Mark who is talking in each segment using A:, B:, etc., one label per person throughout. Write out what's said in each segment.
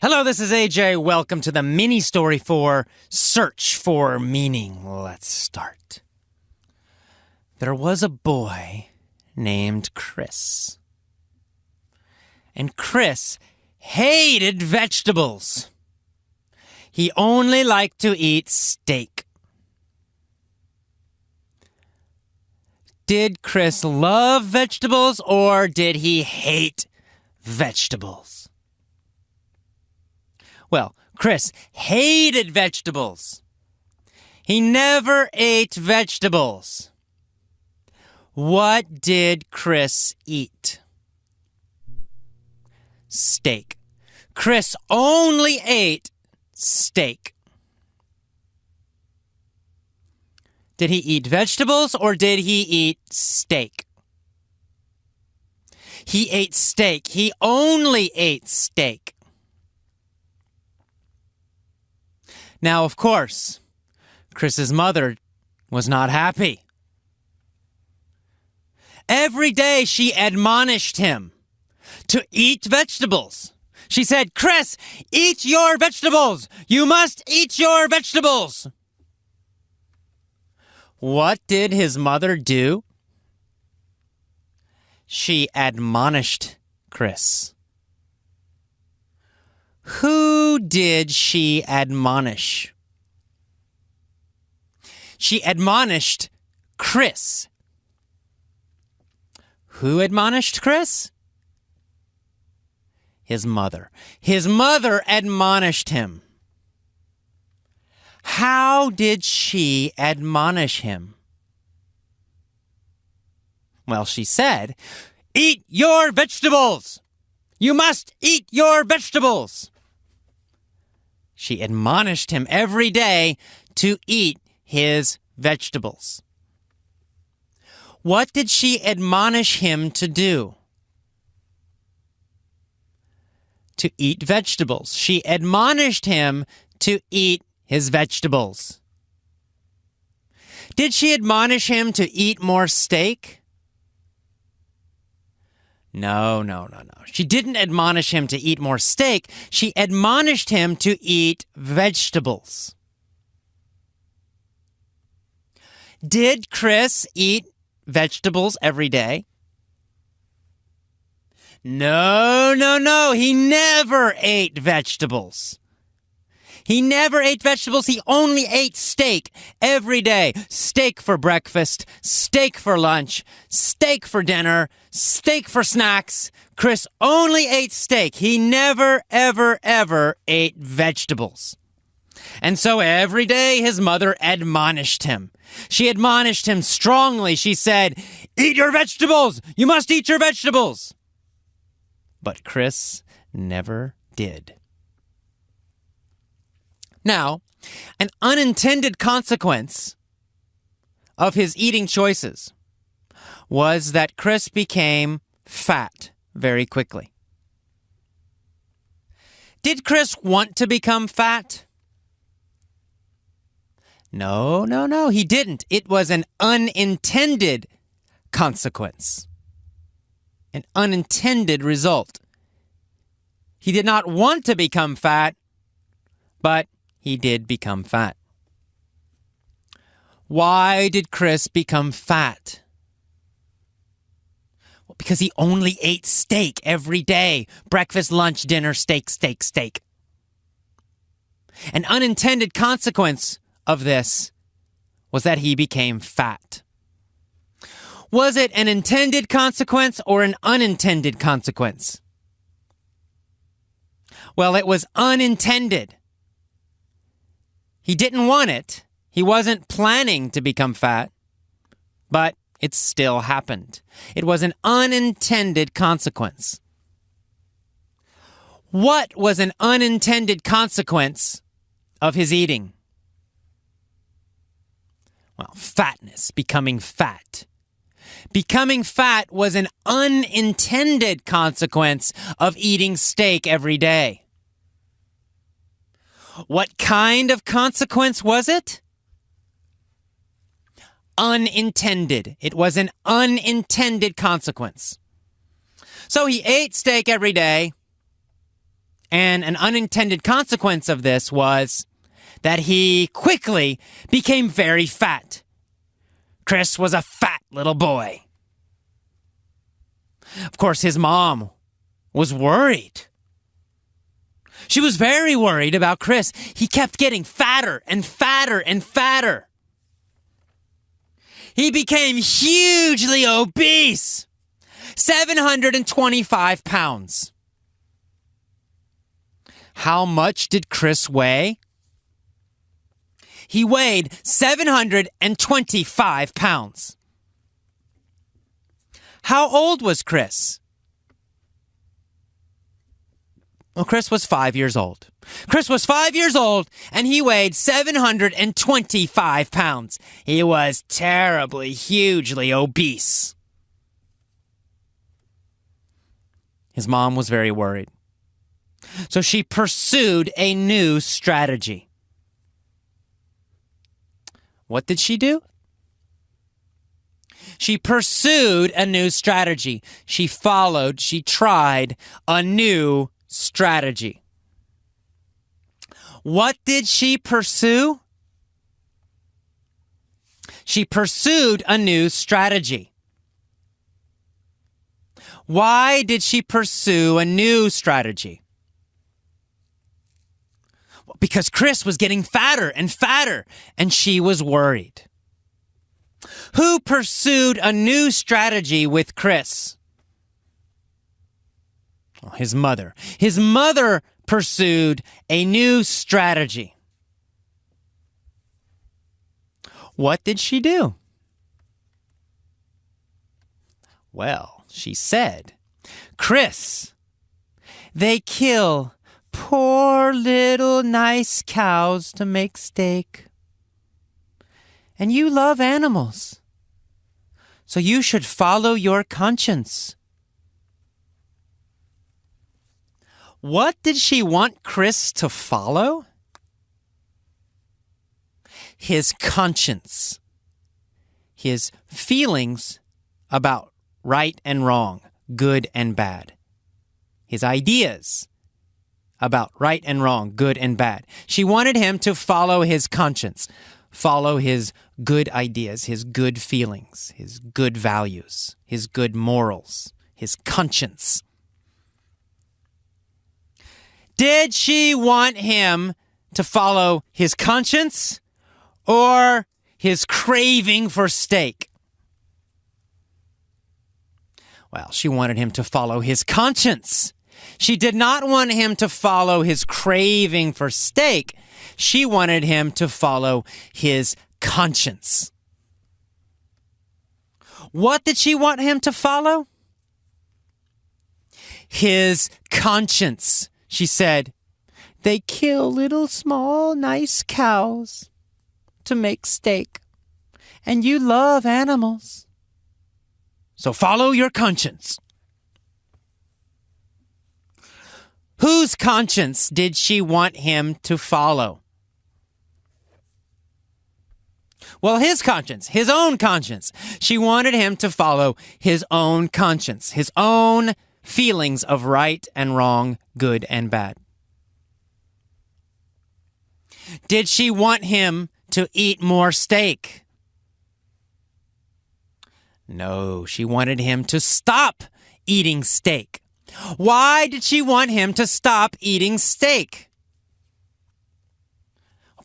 A: Hello, this is AJ. Welcome to the mini story for Search for Meaning. Let's start. There was a boy named Chris. And Chris hated vegetables. He only liked to eat steak. Did Chris love vegetables or did he hate vegetables? Well, Chris hated vegetables. He never ate vegetables. What did Chris eat? Steak. Chris only ate steak. Did he eat vegetables or did he eat steak? He ate steak. He only ate steak. Now, of course, Chris's mother was not happy. Every day she admonished him to eat vegetables. She said, "Chris, eat your vegetables. You must eat your vegetables." What did his mother do? She admonished Chris. Who did she admonish? She admonished Chris. Who admonished Chris? His mother. His mother admonished him. How did she admonish him? Well, she said, "Eat your vegetables! You must eat your vegetables!" She admonished him every day to eat his vegetables. What did she admonish him to do? To eat vegetables. She admonished him to eat his vegetables. Did she admonish him to eat more steak? No. She didn't admonish him to eat more steak. She admonished him to eat vegetables. Did Chris eat vegetables every day? No. He never ate vegetables. He never ate vegetables. He only ate steak every day. Steak for breakfast, steak for lunch, steak for dinner, steak for snacks. Chris only ate steak. He never, ever ate vegetables. And so every day his mother admonished him. She admonished him strongly. She said, "Eat your vegetables. You must eat your vegetables." But Chris never did. Now, an unintended consequence of his eating choices was that Chris became fat very quickly. Did Chris want to become fat? No, he didn't. It was an unintended consequence, an unintended result. He did not want to become fat, but he did become fat. Why did Chris become fat? Well, because he only ate steak every day. Breakfast, lunch, dinner, steak. An unintended consequence of this was that he became fat. Was it an intended consequence or an unintended consequence? Well, it was unintended. He didn't want it. He wasn't planning to become fat, but it still happened. It was an unintended consequence. What was an unintended consequence of his eating? Well, fatness, becoming fat. Becoming fat was an unintended consequence of eating steak every day. What kind of consequence was it? Unintended. It was an unintended consequence. So he ate steak every day, And an unintended consequence of this was that he quickly became very fat. Chris was a fat little boy. Of course, his mom was worried. She was very worried about Chris. He kept getting fatter and fatter and fatter. He became hugely obese. 725 pounds. How much did Chris weigh? He weighed 725 pounds. How old was Chris? Well, Chris was 5 years old. Chris was 5 years old, and he weighed 725 pounds. He was terribly, hugely obese. His mom was very worried. So she pursued a new strategy. What did she do? She pursued a new strategy. She tried a new strategy. What did she pursue? She pursued a new strategy. Why did she pursue a new strategy? Well, because Chris was getting fatter and fatter, and she was worried. Who pursued a new strategy with Chris? Well, his mother. His mother pursued a new strategy. What did she do? Well, she said, Chris, they kill poor little nice cows to make steak. And you love animals, so you should follow your conscience. What did she want Chris to follow? His conscience. His feelings about right and wrong, good and bad. His ideas about right and wrong, good and bad. She wanted him to follow his conscience, follow his good ideas, his good feelings, his good values, his good morals, his conscience. Did she want him to follow his conscience or his craving for steak? Well, she wanted him to follow his conscience. She did not want him to follow his craving for steak. She wanted him to follow his conscience. What did she want him to follow? His conscience. She said, they kill little small nice cows to make steak. And you love animals. So follow your conscience. Whose conscience did she want him to follow? Well, his conscience, his own conscience. She wanted him to follow his own conscience, his own feelings of right and wrong, good and bad. Did she want him to eat more steak? No, she wanted him to stop eating steak. Why did she want him to stop eating steak?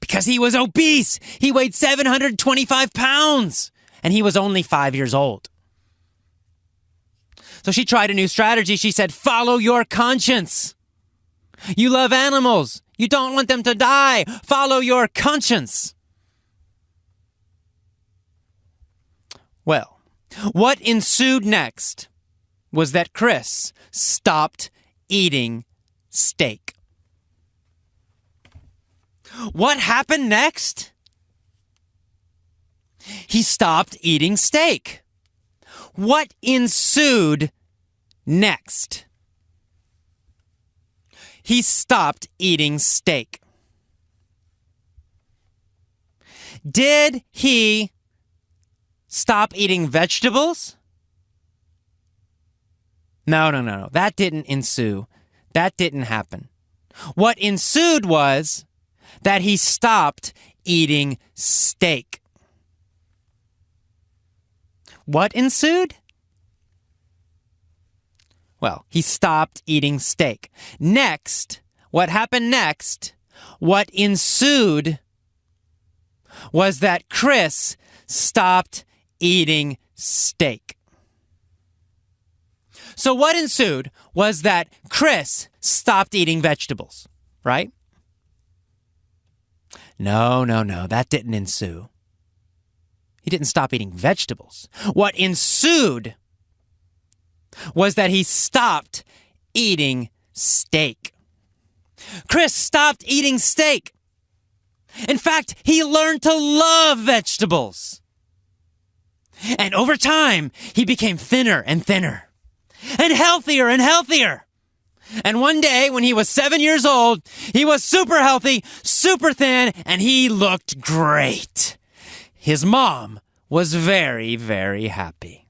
A: Because he was obese. He weighed 725 pounds, and he was only 5 years old. So she tried a new strategy. She said, follow your conscience. You love animals. You don't want them to die. Follow your conscience. Well, what ensued next was that Chris stopped eating steak. What happened next? He stopped eating steak. What ensued next? He stopped eating steak. Did he stop eating vegetables? No. That didn't ensue. That didn't happen. What ensued was that he stopped eating steak. What ensued? Well, he stopped eating steak. Next, what happened next, what ensued was that Chris stopped eating steak. So what ensued was that Chris stopped eating vegetables, right? No, that didn't ensue. He didn't stop eating vegetables. What ensued was that he stopped eating steak. Chris stopped eating steak. In fact, he learned to love vegetables. And over time, he became thinner and thinner, and healthier. And one day, when he was 7 years old, he was super healthy, super thin, and he looked great. His mom was very, very happy.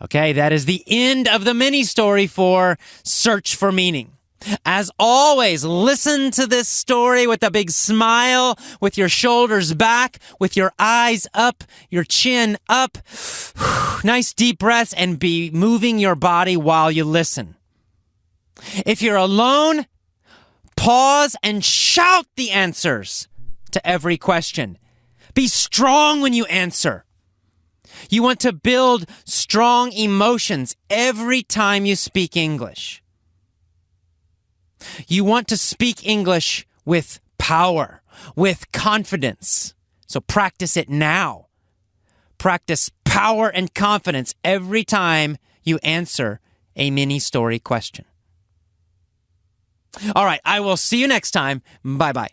A: Okay, that is the end of the mini story for Search for Meaning. As always, listen to this story with a big smile, with your shoulders back, with your eyes up, your chin up. Nice deep breaths, and be moving your body while you listen. If you're alone, pause and shout the answers to every question. Be strong when you answer. You want to build strong emotions every time you speak English. You want to speak English with power, with confidence. So practice it now. Practice power and confidence every time you answer a mini story question. All right, I will see you next time. Bye-bye.